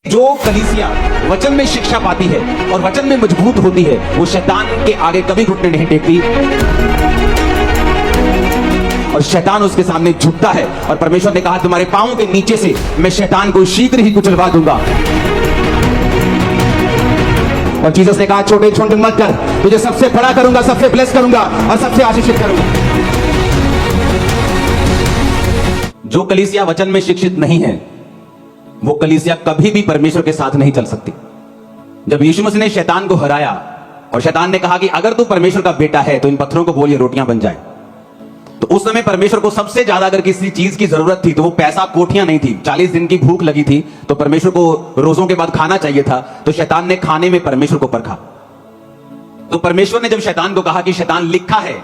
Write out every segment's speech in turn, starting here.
जो कलीसिया वचन में शिक्षा पाती है और वचन में मजबूत होती है, वो शैतान के आगे कभी घुटने नहीं टेकती और शैतान उसके सामने झुकता है। और परमेश्वर ने कहा, तुम्हारे पांवों के नीचे से मैं शैतान को शीघ्र ही कुचलवा दूंगा। और जीसस ने कहा, छोटे छोटे मत कर, तुझे सबसे बड़ा करूंगा, सबसे ब्लेस करूंगा और सबसे आशीषित करूंगा। जो कलीसिया वचन में शिक्षित नहीं है, वो कलीसिया कभी भी परमेश्वर के साथ नहीं चल सकती। जब यीशु मसीह ने शैतान को हराया और शैतान ने कहा कि अगर तू परमेश्वर का बेटा है तो इन पत्थरों को बोल ये रोटियां बन जाए, तो उस समय परमेश्वर को सबसे ज्यादा अगर किसी चीज की जरूरत थी तो वो पैसा, कोठियां नहीं थी। 40 दिन की भूख लगी थी तो परमेश्वर को रोजों के बाद खाना चाहिए था, तो शैतान ने खाने में परमेश्वर को परखा। तो परमेश्वर ने जब शैतान को कहा कि शैतान, लिखा है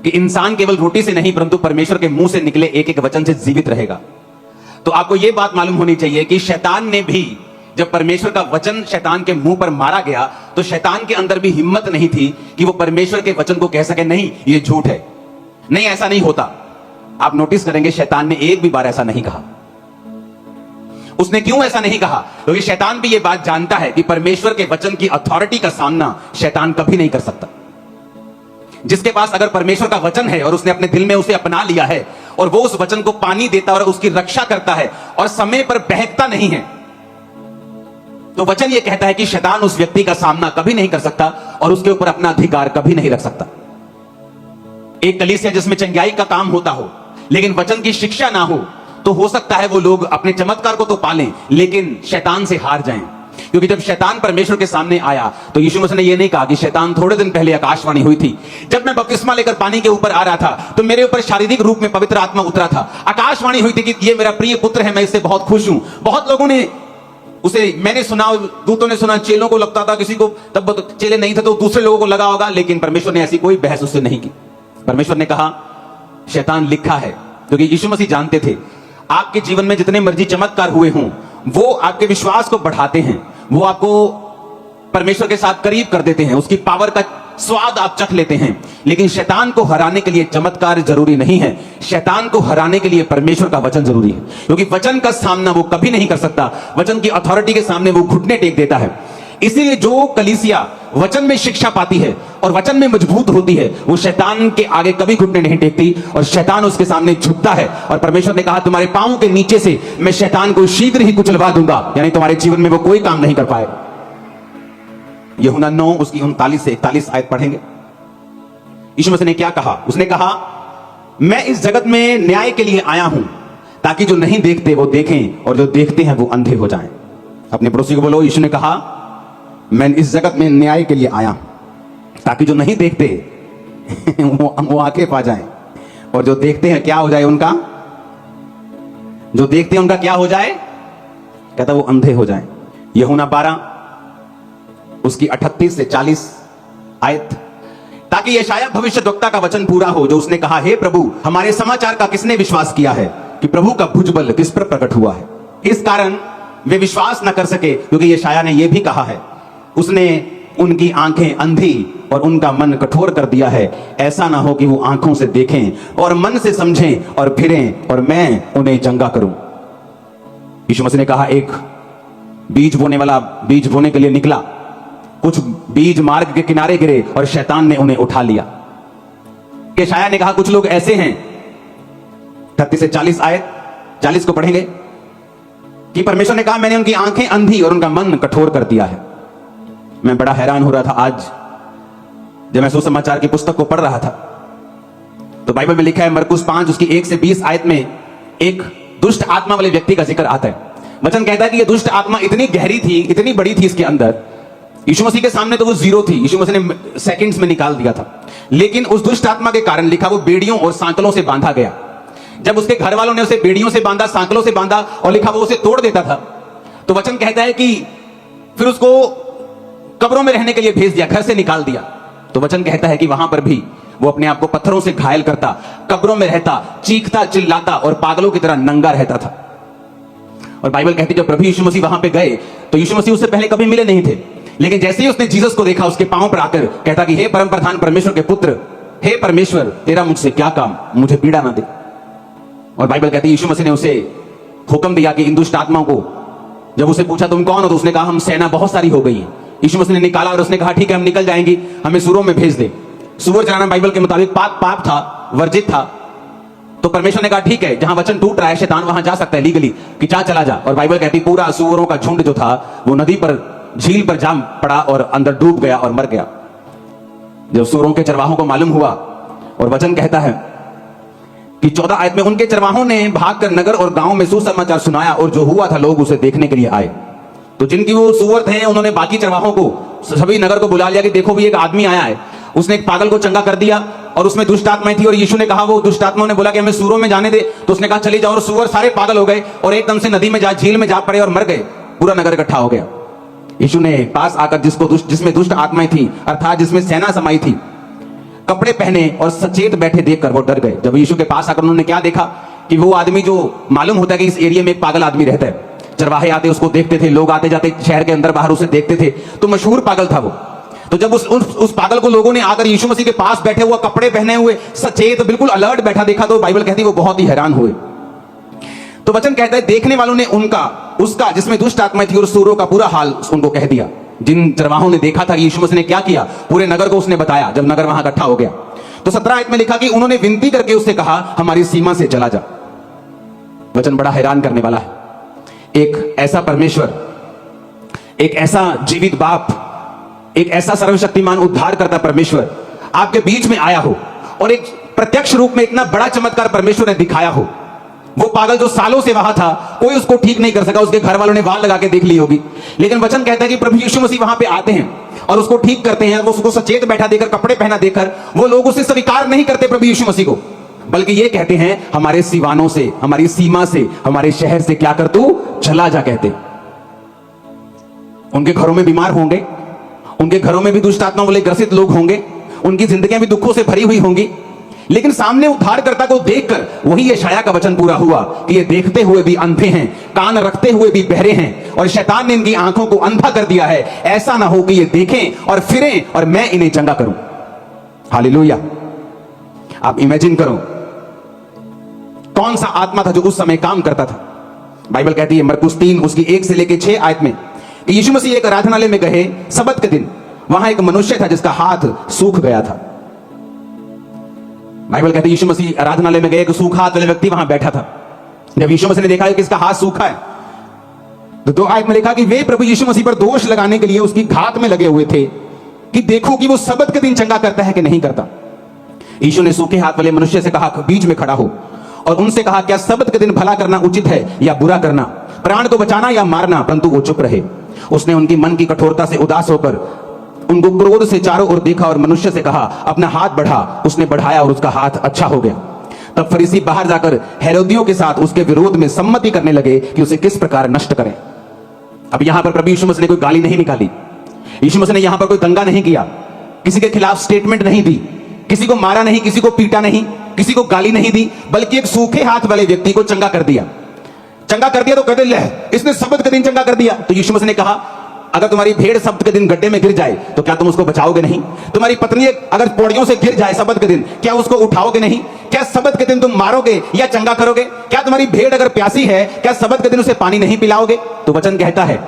कि इंसान केवल रोटी से नहीं परंतु परमेश्वर के मुंह से निकले एक एक वचन से जीवित रहेगा, तो आपको यह बात मालूम होनी चाहिए कि शैतान ने भी, जब परमेश्वर का वचन शैतान के मुंह पर मारा गया, तो शैतान के अंदर भी हिम्मत नहीं थी कि वो परमेश्वर के वचन को कह सके, नहीं ये झूठ है, नहीं ऐसा नहीं होता। आप नोटिस करेंगे शैतान ने एक भी बार ऐसा नहीं कहा। उसने क्यों ऐसा नहीं कहा? क्योंकि शैतान भी ये बात जानता है कि परमेश्वर के वचन की अथॉरिटी का सामना शैतान कभी नहीं कर सकता। जिसके पास अगर परमेश्वर का वचन है और उसने अपने दिल में उसे अपना लिया है और वो उस वचन को पानी देता और उसकी रक्षा करता है और समय पर बहकता नहीं है, तो वचन ये कहता है कि शैतान उस व्यक्ति का सामना कभी नहीं कर सकता और उसके ऊपर अपना अधिकार कभी नहीं रख सकता। एक कलीसिया जिसमें चंगाई का काम होता हो लेकिन वचन की शिक्षा ना हो सकता है वो लोग अपने चमत्कार को तो पालें लेकिन शैतान से हार जाएं। क्योंकि जब शैतान परमेश्वर के सामने आया तो यीशु मसीह ने यह नहीं कहा कि शैतान, थोड़े दिन पहले आकाशवाणी हुई थी, जब मैं बपतिस्मा लेकर पानी के ऊपर आ रहा था तो मेरे ऊपर शारीरिक रूप में पवित्र आत्मा उतरा था, आकाशवाणी हुई थी कि ये मेरा प्रिय पुत्र है, मैं इससे बहुत खुश हूं। बहुत लोगों ने उसे, मैंने सुना, दूतों ने सुना, चेलों को लगता था, किसी को तब चेले नहीं थे तो दूसरे लोगों को लगा होगा, लेकिन परमेश्वर ने ऐसी कोई बहस उससे नहीं की। परमेश्वर ने कहा, शैतान, लिखा है। क्योंकि यीशु मसीह जानते थे आपके जीवन में जितने मर्जी चमत्कार हुए हों वो आपके विश्वास को बढ़ाते हैं, वो आपको परमेश्वर के साथ करीब कर देते हैं, उसकी पावर का स्वाद आप चख लेते हैं। लेकिन शैतान को हराने के लिए चमत्कार जरूरी नहीं है, शैतान को हराने के लिए परमेश्वर का वचन जरूरी है। क्योंकि वचन का सामना वो कभी नहीं कर सकता, वचन की अथॉरिटी के सामने वो घुटने टेक देता है। इसीलिए जो कलीसिया वचन में शिक्षा पाती है और वचन में मजबूत होती है, वो शैतान के आगे कभी घुटने नहीं टेकती और शैतान उसके सामने झुकता है। और परमेश्वर ने कहा, तुम्हारे पांवों के नीचे से मैं शैतान को शीघ्र ही कुचलवा दूंगा, यानी तुम्हारे जीवन में वो कोई काम नहीं कर पाए। यूहन्ना 9 उसकी 39 से 41 आयत पढ़ेंगे। यीशु मसीह ने क्या कहा? उसने कहा, मैं इस जगत में न्याय के लिए आया हूं ताकि जो नहीं देखते वो देखें और जो देखते हैं वो अंधे हो जाएं। अपने पड़ोसी को बोलो, यीशु ने कहा, मैं इस जगत में न्याय के लिए आया ताकि जो नहीं देखते वो आंखें पा जाएं और जो देखते हैं क्या हो जाए उनका, जो देखते हैं उनका क्या हो जाए? कहता वो अंधे हो जाएं। यूहन्ना 12 उसकी 38 से 40 आयत, ताकि यशायाह भविष्यद्वक्ता का वचन पूरा हो जो उसने कहा, हे प्रभु, हमारे समाचार का किसने विश्वास किया है कि प्रभु का भुजबल किस पर प्रकट हुआ है। इस कारण वे विश्वास न कर सके, क्योंकि यशायाह ने यह भी कहा है, उसने उनकी आंखें अंधी और उनका मन कठोर कर दिया है, ऐसा ना हो कि वो आंखों से देखें और मन से समझें और फिरें और मैं उन्हें चंगा करूं। यीशु मसीह ने कहा, एक बीज बोने वाला बीज बोने के लिए निकला, कुछ बीज मार्ग के किनारे गिरे और शैतान ने उन्हें उठा लिया। यशायाह ने कहा, कुछ लोग ऐसे हैं, 38 से 40 आयत, 40 को पढ़ेंगे, कि परमेश्वर ने कहा, मैंने उनकी आंखें अंधी और उनका मन कठोर कर दिया है। मैं बड़ा हैरान हो रहा था आज जब मैं सुसमाचार की पुस्तक को पढ़ रहा था, तो बाइबल में लिखा है, मरकुस 5 उसकी 1 से 20 आयत में एक दुष्ट आत्मा वाले व्यक्ति का जिक्र आता है। वचन कहता है कि यह दुष्ट आत्मा इतनी गहरी थी, इतनी बड़ी थी इसके अंदर, यीशु मसीह के सामने तो वो जीरो थी, यीशु मसीह ने सेकंड्स में निकाल दिया था। लेकिन उस दुष्ट आत्मा के कारण लिखा वो बेड़ियों और सांकलों से बांधा गया। जब उसके घर वालों ने उसे बेड़ियों से बांधा, सांकलों से बांधा और लिखा वो उसे तोड़ देता था, तो वचन कहता है कि फिर उसको कब्रों में रहने के लिए भेज दिया, घर से निकाल दिया। तो वचन कहता है कि वहां पर भी वो अपने आप को पत्थरों से घायल करता, कब्रों में रहता, चीखता चिल्लाता और पागलों की तरह नंगा रहता था। और बाइबल कहती है जब प्रभु यीशु मसीह वहां पे गए तो यीशु मसीह उससे पहले कभी मिले नहीं थे, लेकिन जैसे ही उसने जीसस को देखा उसके पांव पर आकर कहता कि हे परम प्रधान परमेश्वर के पुत्र, हे परमेश्वर, तेरा मुझसे क्या काम, मुझे पीड़ा ना दे। और बाइबल कहती है यीशु मसीह ने उसे हुक्म दिया कि इन दुष्ट आत्माओं को जब उसे पूछा तुम कौन हो, तो उसने कहा हम सेना बहुत सारी हो गई है। यीशु मसीह ने निकाला और उसने कहा ठीक है हम निकल जाएंगे, हमें सूरों में भेज दे। सूअर चराना बाइबल के मुताबिक पाप था, वर्जित था। तो परमेश्वर ने कहा ठीक है, जहां वचन टूट रहा है शैतान वहां जा सकता है लीगली, कि जा चला जा। और बाइबल कहती पूरा सूअरों का झुंड जो था वो नदी पर, झील पर जा पड़ा और अंदर डूब गया और मर गया। जब सूअरों के चरवाहों को मालूम हुआ, और वचन कहता है कि 14 आयत में उनके चरवाहों ने भागकर नगर और गांव में सुसमाचार सुनाया, और जो हुआ था लोग उसे देखने के लिए आए। तो जिनकी वो सूअर थे उन्होंने बाकी चरवाहों को, सभी नगर को बुला लिया कि देखो भी एक आदमी आया है, उसने एक पागल को चंगा कर दिया और उसमें दुष्ट आत्माएं थी। और यीशु ने कहा, वो दुष्ट आत्माओं ने बोला कि हमें सूरों में जाने दे, तो उसने कहा चली जाओ। और सूअर सारे पागल हो गए और एकदम से नदी में जा, झील में जा पड़े और मर गए। पूरा नगर इकट्ठा हो गया। यीशु ने पास आकर जिसमें दुष्ट आत्माएं थी, अर्थात जिसमें सेना समाई थी, कपड़े पहने और सचेत बैठे देखकर वो डर गए। जब यीशु के पास आकर उन्होंने क्या देखा कि वो आदमी जो मालूम होता है कि इस एरिया में एक पागल आदमी रहता है, चरवाहे आते उसको देखते थे, लोग आते जाते शहर के अंदर बाहर उसे देखते थे, तो मशहूर पागल था वो। तो जब उस पागल को लोगों ने आकर यीशु मसीह के पास बैठे हुआ, कपड़े पहने हुए, सचेत बिल्कुल अलर्ट बैठा देखा, तो बाइबल कहती है वो बहुत ही हैरान हुए। तो वचन कहता है देखने वालों ने उसका जिसमें दुष्ट आत्माएं थी और सूरों का पूरा हाल उनको कह दिया। जिन चरवाहों ने देखा था यीशु मसीह ने क्या किया, पूरे नगर को उसने बताया जब नगर वहां इकट्ठा हो गया। तो 17 आयत में लिखा कि उन्होंने विनती करके उससे कहा हमारी सीमा से चला जा। वचन बड़ा हैरान करने वाला है। एक ऐसा परमेश्वर, एक ऐसा जीवित बाप, एक ऐसा सर्वशक्तिमान उद्धार करता परमेश्वर आपके बीच में आया हो, और एक प्रत्यक्ष रूप में इतना बड़ा चमत्कार परमेश्वर ने दिखाया हो। वो पागल जो सालों से वहां था, कोई उसको ठीक नहीं कर सका, उसके घर वालों ने वाल लगा के देख ली होगी, लेकिन वचन कहता है कि प्रभु यीशु मसीह वहां पे आते हैं और उसको ठीक करते हैं। वो उसको सचेत बैठा देकर, कपड़े पहना देकर, वो लोग उसे स्वीकार नहीं करते प्रभु यीशु मसीह को, बल्कि ये कहते हैं हमारे सीवानों से, हमारी सीमा से, हमारे शहर से क्या कर तू चला जा। कहते उनके घरों में बीमार होंगे, उनके घरों में भी दुष्ट आत्मा वाले ग्रसित लोग होंगे, उनकी जिंदगियां भी दुखों से भरी हुई होंगी, लेकिन सामने उद्धारकर्ता को देखकर वही यशायाह का वचन पूरा हुआ कि ये देखते हुए भी अंधे हैं, कान रखते हुए भी बहरे हैं, और शैतान ने इनकी आंखों को अंधा कर दिया है, ऐसा ना हो कि ये देखें और फिरें और मैं इन्हें चंगा करूं। हालेलुया। आप इमेजिन करो कौन सा आत्मा था जो उस समय काम करता था। बाइबल कहती है मरकुस 3 उसकी 1 से लेकर 6 आयत में कि यीशु मसीह एक आराधनालय में गए सबत के दिन। वहां एक मनुष्य था जिसका हाथ सूख गया था। बाइबल कहती है यीशु मसीह आराधनालय में गए, एक सूखा हाथ वाले व्यक्ति वहां बैठा था। जब यीशु मसीह ने देखा कि इसका हाथ सूखा है, तो 2 आयत में लिखा कि वे प्रभु यीशु मसीह पर दोष लगाने के लिए उसकी घात में लगे हुए थे कि देखो कि वो सबत के दिन चंगा करता है कि नहीं करता। यीशु ने सूखे हाथ वाले मनुष्य से कहा बीच में खड़ा हो, और उनसे कहा क्या सबत के दिन भला करना उचित है या बुरा करना, प्राण को बचाना या मारना। परंतु वो चुप रहे। उसने उनकी मन की कठोरता से उदास होकर उनको क्रोध से चारों ओर देखा और मनुष्य से कहा अपना हाथ बढ़ा। उसने बढ़ाया और उसका हाथ अच्छा हो गया। तब फरीसी बाहर जाकर हेरोदियों के साथ उसके विरोध में सम्मति करने लगे कि उसे किस प्रकार नष्ट करें। अब यहां पर प्रभु यीशु मसीह ने कोई गाली नहीं निकाली, यीशु मसीह ने यहां पर कोई दंगा नहीं किया, किसी के खिलाफ स्टेटमेंट नहीं दी, किसी को मारा नहीं, किसी को पीटा नहीं, किसी को गाली नहीं दी, बल्कि एक सूखे हाथ वाले व्यक्ति को चंगा कर दिया। चंगा कर दिया तो कहते ले इसने सबत के दिन चंगा कर दिया। तो यीशु मसीह ने कहा अगर तुम्हारी भेड़ सबत के दिन गड्ढे में गिर जाए तो क्या तुम उसको बचाओगे नहीं? तुम्हारी पत्नी अगर पौड़ियों से गिर जाए सबत के दिन, क्या उसको उठाओगे नहीं? क्या सबत के दिन तुम मारोगे या चंगा करोगे? क्या तुम्हारी भेड़ अगर प्यासी है, क्या सबत के दिन उसे पानी नहीं पिलाओगे? तो वचन कहता है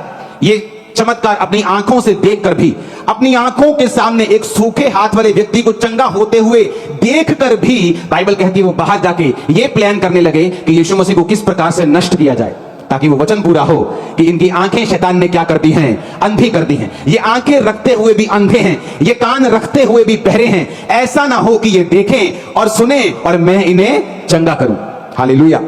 ये चमत्कार अपनी आंखों से देखकर भी, अपनी आंखों के सामने एक सूखे हाथ वाले व्यक्ति को चंगा होते हुए देखकर भी, बाइबल कहती है वो बाहर जाके ये प्लान करने लगे कि यीशु मसीह को किस प्रकार से नष्ट किया जाए, ताकि वो वचन पूरा हो कि इनकी आंखें शैतान ने क्या कर दी हैं? अंधी कर दी हैं। ये आंखें रखते हुए भी अंधे हैं, ये कान रखते हुए भी बहरे हैं, ऐसा ना हो कि ये देखें और सुने और मैं इन्हें चंगा करूं। हालेलुया।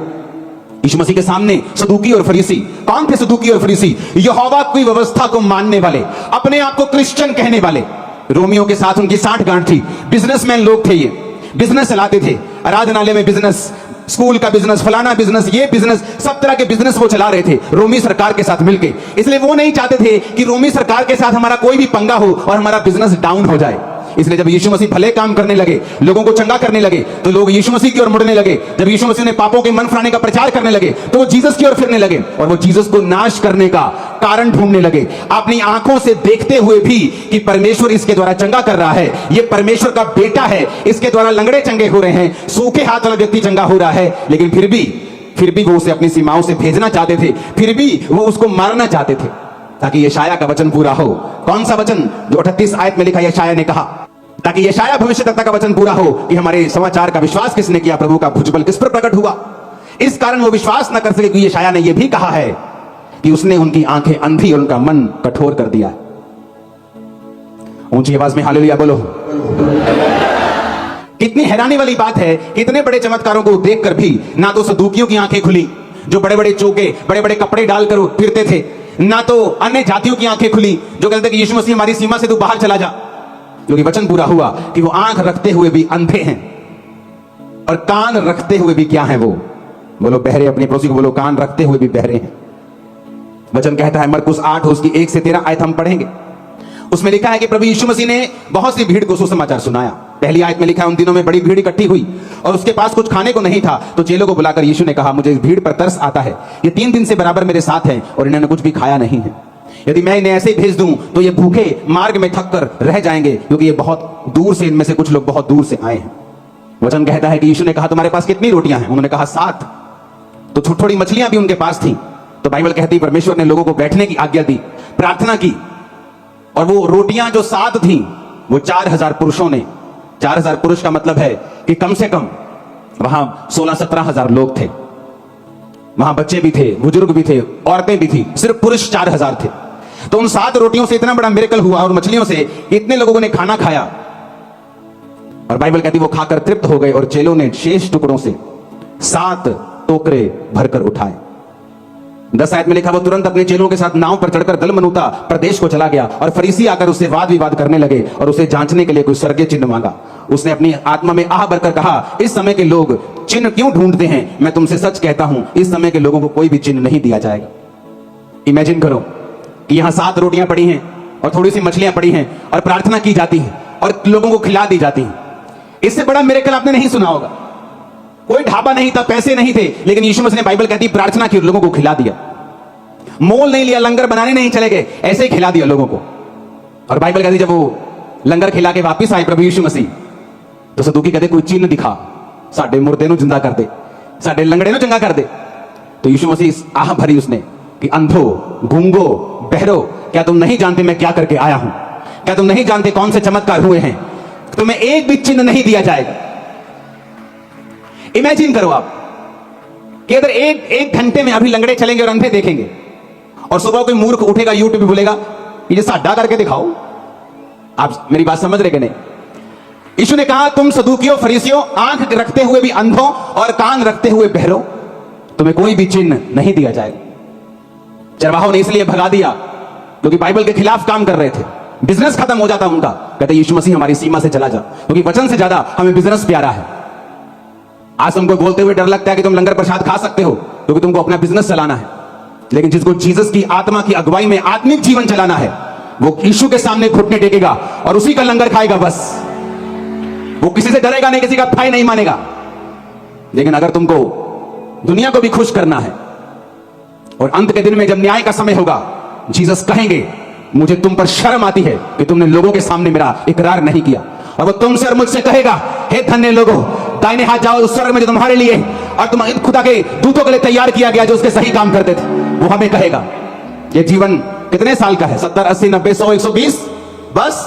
यीशु मसीह के सामने सदूकी और फरीसी, कौन थे सदूकी और फरीसी? यहोवा की व्यवस्था को मानने वाले, अपने आप को क्रिश्चियन कहने वाले। रोमियों के साथ उनकी 60 गांठ थी। बिजनेसमैन लोग थे, ये बिजनेस चलाते थे, आराधनालय में बिजनेस, स्कूल का बिजनेस, फलाना बिजनेस, ये बिजनेस, सब तरह के बिजनेस वो चला रहे थे रोमी सरकार के साथ मिलके। इसलिए वो नहीं चाहते थे कि रोमी सरकार के साथ हमारा कोई भी पंगा हो और हमारा बिजनेस डाउन हो जाए। इसलिए जब यीशु मसीह भले काम करने लगे, लोगों को चंगा करने लगे, तो लोग यीशु मसीह की ओर मुड़ने लगे। जब यीशु मसीह ने पापों के मन फिराने का प्रचार करने लगे, तो वो जीसस की ओर फिरने लगे और वो जीसस को नाश करने का कारण ढूंढने लगे, अपनी आंखों से देखते हुए भी कि परमेश्वर इसके द्वारा चंगा कर रहा है, ये परमेश्वर का बेटा है, इसके द्वारा लंगड़े चंगे हो रहे हैं, सूखे हाथ वाला व्यक्ति चंगा हो रहा है। लेकिन फिर भी फिर भी वो उसे अपनी सीमाओं से भेजना चाहते थे, फिर भी वो उसको मारना चाहते थे, ताकि यशाया का वचन पूरा हो। कौन सा वचन? जो 38 आयत में लिखा, यशाया ने कहा, ताकि यशाया भविष्यद्वक्ता का वचन पूरा हो कि हमारे समाचार का विश्वास किसने किया, प्रभु का भुजबल किस पर प्रकट हुआ। इस कारण वो विश्वास न कर सके, क्योंकि यशाया ने यह भी कहा है कि उसने उनकी आंखें अंधी और उनका मन कठोर कर दिया। ऊंची आवाज में हालेलुया बोलो। कितनी हैरानी वाली बात है, इतने बड़े चमत्कारों को देखकर भी ना तो सदूकियों की आंखें खुली, जो बड़े बड़े चौके बड़े बड़े कपड़े डालकर फिरते थे, ना तो अन्य जातियों की आंखें खुली जो कहते कि यीशु मसीह हमारी सीमा से तू बाहर चला जा। क्योंकि वचन पूरा हुआ कि वो आंख रखते हुए भी अंधे हैं और कान रखते हुए भी क्या है? वो बोलो बहरे। अपने पड़ोसी को बोलो कान रखते हुए भी बहरे हैं। वचन कहता है मरकुस 8 उसकी 1 से 13 आयत हम पढ़ेंगे। उसमें लिखा है कि प्रभु यीशु मसीह ने बहुत सी भीड़ को सुसमाचार सुनाया। पहली आयत में लिखा है उन दिनों में बड़ी भीड़ इकट्ठी हुई और उसके पास कुछ खाने को नहीं था, तो चेलों को बुलाकर यीशु ने कहा, मुझे इस भीड़ पर तरस आता है, ये 3 दिन से बराबर मेरे साथ हैं और इन्होंने कुछ भी खाया नहीं है। यदि मैं इन्हें ऐसे ही भेज दूं तो ये भूखे मार्ग में थक कर रह जाएंगे, क्योंकि ये बहुत दूर से, इनमें से कुछ लोग बहुत दूर से आए हैं। वचन कहता है कि यीशु ने कहा तुम्हारे पास कितनी रोटियां हैं? उन्होंने कहा 7। तो थोड़ी मछलियां भी उनके पास थी। तो बाइबल कहती परमेश्वर ने लोगों को बैठने की आज्ञा दी, प्रार्थना की, और वो रोटियां जो 7 थी वो 4000 पुरुषों ने, 4000 पुरुष का मतलब है कि कम से कम वहां 16-17 हजार लोग थे। वहां बच्चे भी थे, बुजुर्ग भी थे, औरतें भी थी, सिर्फ पुरुष 4000 थे। तो उन 7 रोटियों से इतना बड़ा मिरेकल हुआ और मछलियों से इतने लोगों ने खाना खाया, और बाइबल कहती वो खाकर तृप्त हो गए और चेलों ने शेष टुकड़ों से 7 टोकरे भरकर उठाए। 10 आयत में लिखा वो तुरंत अपने चेलों के साथ नाव पर चढ़कर दलमनूता प्रदेश को चला गया और फरीसी आकर उससे वाद विवाद करने लगे और उसे जांचने के लिए कोई स्वर्गीय चिन्ह मांगा। उसने अपनी आत्मा में आह भरकर कहा, इस समय के लोग चिन्ह क्यों ढूंढते हैं? मैं तुमसे सच कहता हूं, इस समय के लोगों को कोई भी चिन्ह नहीं दिया जाएगा। इमेजिन करो कि यहां 7 रोटियां पड़ी हैं और थोड़ी सी मछलियां पड़ी हैं और प्रार्थना की जाती है और लोगों को खिला दी जाती है। इससे बड़ा मिरेकल आपने नहीं सुना होगा। कोई ढाबा नहीं था, पैसे नहीं थे, लेकिन यीशु मसीह ने बाइबल कहती प्रार्थना की, लोगों को खिला दिया। मोल नहीं लिया, लंगर बनाने नहीं चले गए, ऐसे ही खिला दिया लोगों को। और बाइबल कहती जब वो लंगर खिला के वापिस आए प्रभु यीशु मसीह, तो सदूकी कहते कोई चिन्ह दिखा, साडे मुर्दे नु जिंदा कर दे, साडे लंगड़े नु चंगा कर दे। तो यीशु मसीह आह भरी उसने कि अंधो, गूंगो, बहरो, क्या तुम नहीं जानते मैं क्या करके आया हूं? क्या तुम नहीं जानते कौन से चमत्कार हुए हैं? तुम्हें एक भी चिन्ह नहीं दिया जाएगा। इमेजिन करो आप कि अगर एक घंटे में अभी लंगड़े चलेंगे और अंधे देखेंगे, और सुबह कोई मूर्ख उठेगा यूट्यूब पे बोलेगा ये साडा करके दिखाओ। आप मेरी बात समझ रहे कि नहीं? यीशु ने कहा तुम सदूकियों फरीसियों, आंख रखते हुए भी अंधों और कान रखते हुए बहरों, तुम्हें कोई भी चिन्ह नहीं दिया जाएगा। चरवाहों ने इसलिए भगा दिया क्योंकि बाइबल के खिलाफ काम कर रहे थे, बिजनेस खत्म हो जाता उनका। कहते यीशु मसीह हमारी सीमा से चला जा, क्योंकि वचन से ज्यादा हमें बिजनेस प्यारा है। आज हमको बोलते हुए डर लगता है कि तुम लंगर प्रसाद खा सकते हो क्योंकि तुमको अपना बिजनेस चलाना है, लेकिन जिसको जीसस की आत्मा की अगुवाई में आत्मिक जीवन चलाना है, वो यीशु के सामने घुटने टेकेगा और उसी का लंगर खाएगा। बस वो किसी से डरेगा नहीं, किसी का भाई नहीं मानेगा। लेकिन अगर तुमको दुनिया को भी खुश करना है और अंत के दिन में जब न्याय का समय होगा, जीसस कहेंगे मुझे तुम पर शर्म आती है कि तुमने लोगों के सामने मेरा इकरार नहीं किया। और वो तुमसे और मुझसे कहेगा, हे धन्य लोगों, दाहिने हाथ जाओ उस स्वर्ग में जो तुम्हारे लिए और तुम खुदा के दूतों के लिए तैयार किया गया, जो उसके सही काम करते थे। वो हमें कहेगा ये जीवन कितने साल का है? 70, 80, 90, 100, 120? बस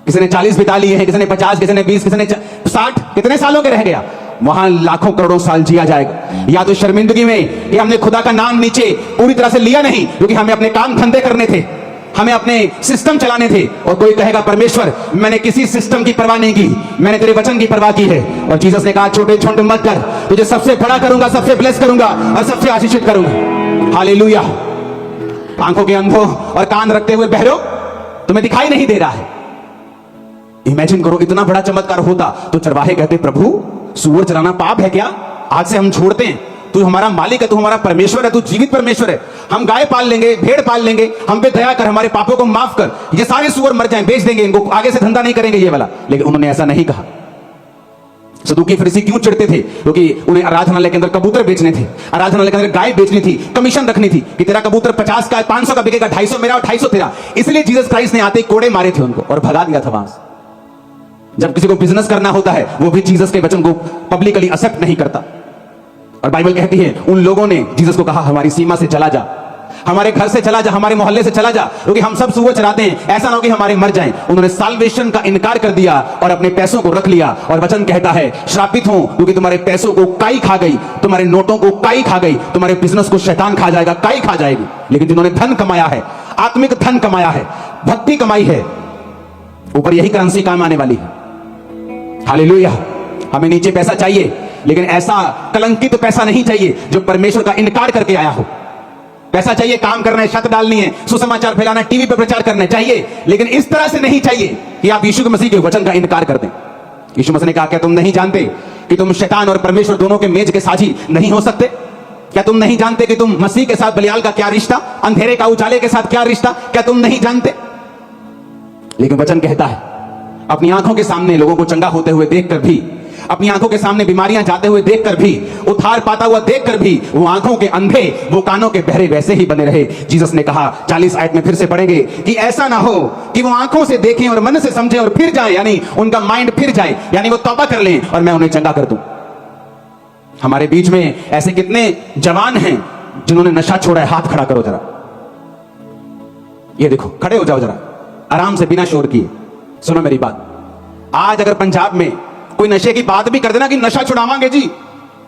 किसी ने 40 बिता लिए हैं, किसी ने 50, किसी ने 20, किसी ने 60। कितने सालों के रह गया? वहां लाखों करोड़ों साल जिया जाएगा। या तो शर्मिंदगी में कि हमने खुदा का नाम नीचे पूरी तरह से लिया नहीं, क्योंकि हमें अपने काम धंधे करने थे, हमें अपने सिस्टम चलाने थे। और कोई कहेगा परमेश्वर मैंने किसी सिस्टम की परवाह नहीं की, मैंने तेरे वचन की परवाह की है। और जीसस ने कहा छोटे छोटे मत कर, तुझे सबसे बड़ा करूंगा, सबसे ब्लेस करूंगा और सबसे आशीषित करूंगा। हालेलुया। आंखों के अंधों और कान रखते हुए बहरो, तुम्हें दिखाई नहीं दे रहा है। इमेजिन करो इतना बड़ा चमत्कार होता तो चरवाहे कहते प्रभु सूअर चराना पाप है क्या? आज से हम छोड़ते हैं, तू हमारा मालिक है, तू हमारा परमेश्वर है, तू जीवित परमेश्वर है। हम गाय पाल लेंगे, भेड़ पाल लेंगे, हम पे दया कर, हमारे पापों को माफ कर, ये सारे सूअर मर जाएं, बेच देंगे इनको, आगे से धंधा नहीं करेंगे ये वाला। लेकिन उन्होंने ऐसा नहीं कहा। सदूकी फरीसी क्यों चिढ़ते थे? क्योंकि उन्हें आराधनालय के अंदर कबूतर बेचने थे, आराधनालय के अंदर गाय बेचनी थी, कमीशन रखनी थी कि तेरा कबूतर 50 का 500 का बिकेगा, 250 मेरा और 250 तेरा। इसलिए जीसस क्राइस्ट ने आते कोड़े मारे थे उनको और भगा दिया था वहां से। जब किसी को बिजनेस करना होता है वो भी जीसस के वचन को पब्लिकली एक्सेप्ट नहीं करता। और बाइबल कहती है उन लोगों ने जीसस को कहा हमारी सीमा से चला जा, हमारे घर से चला जा, हमारे मोहल्ले से चला जा, क्योंकि हम सब सुअर चराते हैं, ऐसा ना हो कि हमारे मर जाएं। उन्होंने साल्वेशन का इनकार कर दिया और अपने पैसों को रख लिया। और वचन कहता है श्रापित हो, क्योंकि तुम्हारे पैसों को काई खा गई, तुम्हारे नोटों को काई खा गई, तुम्हारे बिजनेस को शैतान खा जाएगा, काई खा जाएगी। लेकिन जिन्होंने धन कमाया है, आत्मिक धन कमाया है, भक्ति कमाई है, ऊपर यही करेंसी काम आने वाली है। हालेलुया। हमें नीचे पैसा चाहिए, लेकिन ऐसा कलंकित पैसा नहीं चाहिए जो परमेश्वर का इनकार करके आया हो। पैसा चाहिए, काम करना है, छत डालनी है, सुसमाचार फैलाना है, टीवी पर प्रचार करना चाहिए, लेकिन इस तरह से नहीं चाहिए कि आप यीशु मसीह के वचन का इनकार कर दें। यीशु मसीह ने कहा क्या तुम नहीं जानते कि तुम शैतान और परमेश्वर दोनों के मेज के साझी नहीं हो सकते? क्या तुम नहीं जानते कि तुम मसीह के साथ बलियाल का क्या रिश्ता, अंधेरे का उजाले के साथ क्या रिश्ता, क्या तुम नहीं जानते? लेकिन वचन कहता है अपनी आंखों के सामने लोगों को चंगा होते हुए देखकर भी, अपनी आंखों के सामने बीमारियां जाते हुए देखकर भी, उद्धार पाता हुआ देखकर भी वो आंखों के अंधे, वो कानों के बहरे वैसे ही बने रहे। जीसस ने कहा 40 आयत में फिर से पढ़ेंगे कि ऐसा ना हो कि वो आंखों से देखें और मन से समझें और फिर जाए, यानी उनका माइंड फिर जाए, यानी वो तौबा कर लें और मैं उन्हें चंगा कर दूं। हमारे बीच में ऐसे कितने जवान हैं जिन्होंने नशा छोड़ा है? हाथ खड़ा करो जरा, ये देखो, खड़े हो जाओ जरा आराम से, बिना शोर किए। सुनो मेरी बात, आज अगर पंजाब में कोई नशे की बात भी कर देना कि नशा छुड़ावांगे जी,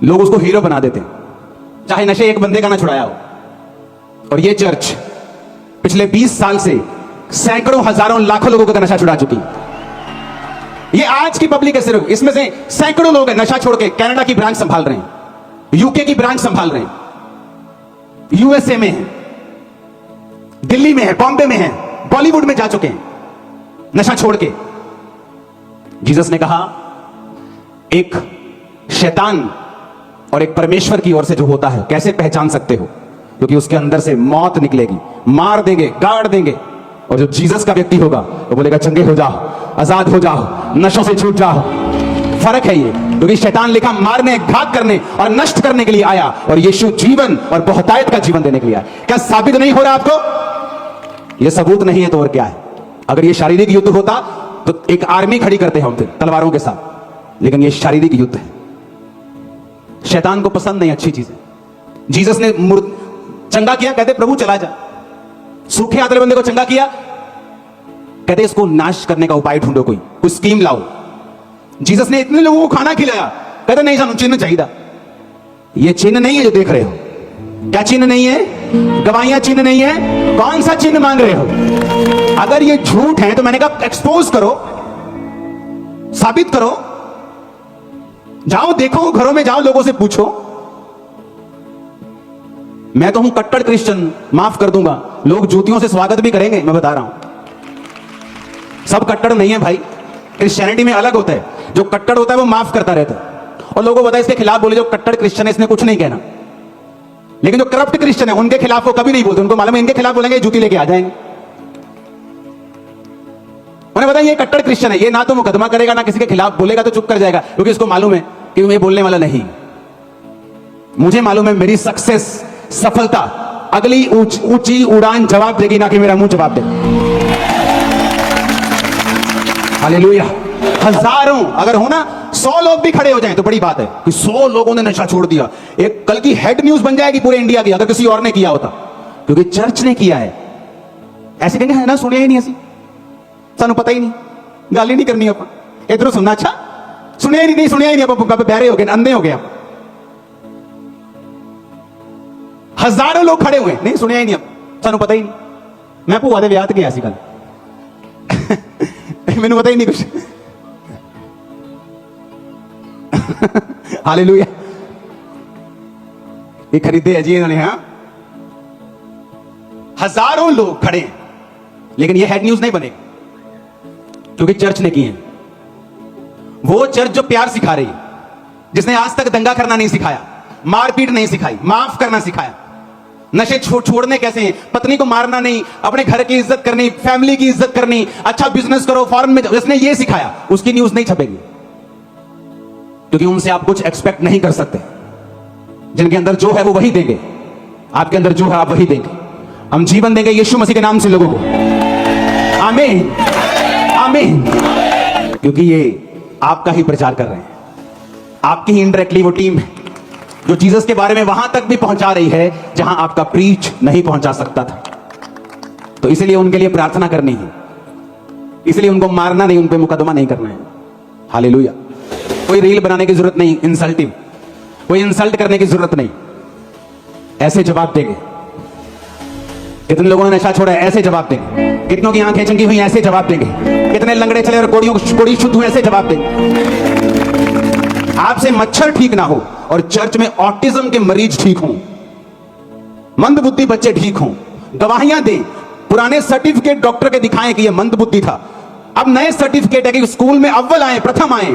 लोग उसको हीरो बना देते हैं, चाहे नशे एक बंदे का ना छुड़ाया हो। और ये चर्च पिछले 20 साल से सैकड़ों, हजारों, लाखों लोगों का नशा छुड़ा चुकी है। ये आज की पब्लिक है सिर्फ, इसमें से सैकड़ों लोग हैं नशा छोड़ के कनाडा की ब्रांच संभाल रहे हैं, यूके की ब्रांच संभाल रहे हैं, यूएसए में है, दिल्ली में है, बॉम्बे में है, बॉलीवुड में जा चुके हैं नशा छोड़ के। जीसस ने कहा एक शैतान और एक परमेश्वर की ओर से जो होता है कैसे पहचान सकते हो? क्योंकि उसके अंदर से मौत निकलेगी, मार देंगे, गाड़ देंगे। और जो जीसस का व्यक्ति होगा वो बोलेगा चंगे हो जाओ, आजाद हो जाओ, नशों से छूट जाओ। फर्क है ये, क्योंकि शैतान लिखा मारने, घात करने और नष्ट करने के लिए आया, और यीशु जीवन और बहुतायत का जीवन देने के लिए आया। क्या साबित नहीं हो रहा आपको? ये सबूत नहीं है तो और क्या है? अगर ये शारीरिक युद्ध होता तो एक आर्मी खड़ी करते हैं हम फिर तलवारों के साथ, लेकिन ये शारीरिक युद्ध है। शैतान को पसंद नहीं अच्छी चीजें। जीसस ने चंगा किया, कहते प्रभु चला जा। सूखे आदर बंदे को चंगा किया, कहते इसको नाश करने का उपाय ढूंढो, कोई स्कीम लाओ। जीसस ने इतने लोगों को खाना खिलाया, कहते नहीं सानू चिन्ह चाहिए। ये चिन्ह नहीं है जो देख रहे हो। क्या चिन्ह नहीं है? गवाहियां चिन्ह नहीं है। कौन सा चिन्ह मांग रहे हो? अगर ये झूठ है तो मैंने कहा एक्सपोज करो, साबित करो, जाओ देखो, घरों में जाओ, लोगों से पूछो। मैं तो हूं कट्टर क्रिश्चियन, माफ कर दूंगा, लोग जूतियों से स्वागत भी करेंगे, मैं बता रहा हूं। सब कट्टर नहीं है भाई, क्रिश्चियनिटी में अलग होता है। जो कट्टर होता है वो माफ करता रहता है, और लोगों को पता है इसके खिलाफ बोले जो कट्टर क्रिश्चियन है इसने कुछ नहीं कहना। लेकिन जो करप्ट क्रिश्चियन है उनके खिलाफ वो कभी नहीं बोलते, उनको मालूम है इनके खिलाफ बोलेंगे जूती लेके आ जाएंगे। उन्हें पता है ये कट्टर क्रिश्चियन है, ये ना तो मुकदमा करेगा ना किसी के खिलाफ बोलेगा, तो चुप कर जाएगा, क्योंकि इसको मालूम है कि मैं बोलने वाला नहीं। मुझे मालूम है मेरी सक्सेस, सफलता अगली ऊंची उड़ान जवाब देगी, ना कि मेरा मुंह जवाब देगा। हालेलुया। हजारों अगर हो ना, 100 लोग भी खड़े हो जाएं तो बड़ी बात है कि 100 लोगों ने नशा छोड़ दिया। एक कल की हेड न्यूज बन जाएगी पूरे इंडिया की, अगर किसी और ने किया होता, क्योंकि चर्च ने किया है। ऐसे कहेंगे है ना, सुनिया ही नहीं, ऐसी सानू पता ही नहीं, गाल ही नहीं करनी अपन, इधरों सुनना, अच्छा सुनिया ही नहीं, सुनिया ही नहीं, आप बहरे हो गए, अंधे हो गए आप। हजारों लोग खड़े हुए, नहीं सुनिया ही नहीं, अब सानू पता ही नहीं। मैं भूआ दे विआह ते गया सी कल, मैनू पता ही नहीं कुछ। हालेलुया। ये खरीदे है जी इन्होंने, हाँ। हजारों लोग खड़े हैं, लेकिन ये हेड न्यूज नहीं बनेगा, क्योंकि चर्च ने की है। वो चर्च जो प्यार सिखा रही है, जिसने आज तक दंगा करना नहीं सिखाया, मारपीट नहीं सिखाई, माफ करना सिखाया, नशे छोड़ने कैसे हैं, पत्नी को मारना नहीं, अपने घर की इज्जत करनी, फैमिली की इज्जत करनी, अच्छा बिजनेस करो, फॉरेन में, जिसने ये सिखाया उसकी न्यूज नहीं छपेगी, क्योंकि उनसे आप कुछ एक्सपेक्ट नहीं कर सकते। जिनके अंदर जो है वो वही देंगे, आपके अंदर जो है आप वही देंगे। हम जीवन देंगे यीशु मसीह के नाम से लोगों को। आमीन, आमीन। क्योंकि ये आपका ही प्रचार कर रहे हैं, आपकी ही इनडायरेक्टली वो टीम है, जो जीसस के बारे में वहां तक भी पहुंचा रही है जहां आपका प्रीच नहीं पहुंचा सकता था। तो इसलिए उनके लिए प्रार्थना करनी है, इसलिए उनको मारना नहीं, उन पे मुकदमा नहीं करना है। हालेलुया। कोई रील बनाने की जरूरत नहीं, इंसल्टिव, कोई इंसल्ट करने की जरूरत नहीं, ऐसे जवाब देंगे। कितने लोगों ने नशा छोड़ा है, ऐसे जवाब देंगे। कितनों की आंखें चंगी हुई, ऐसे जवाब देंगे। कितने लंगड़े चले और कोड़ी शुद्ध हुए, ऐसे जवाब देंगे। आपसे मच्छर ठीक ना हो और चर्च में ऑटिज्म के मरीज ठीक हों, मंदबुद्धि बच्चे ठीक हों, गवाहियां दें, पुराने सर्टिफिकेट डॉक्टर के दिखाएं कि यह मंदबुद्धि था, अब नए सर्टिफिकेट है कि स्कूल में अव्वल आए, प्रथम आए,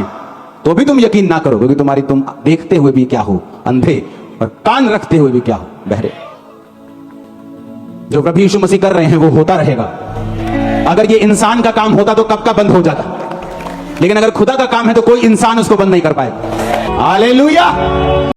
तो भी तुम यकीन ना करो, क्योंकि तुम देखते हुए भी क्या हो, अंधे, और कान रखते हुए भी क्या हो, बहरे। जो प्रभु यीशु मसीह कर रहे हैं वो होता रहेगा। अगर ये इंसान का काम होता तो कब का बंद हो जाता, लेकिन अगर खुदा का काम है तो कोई इंसान उसको बंद नहीं कर पाएगा। हालेलुया।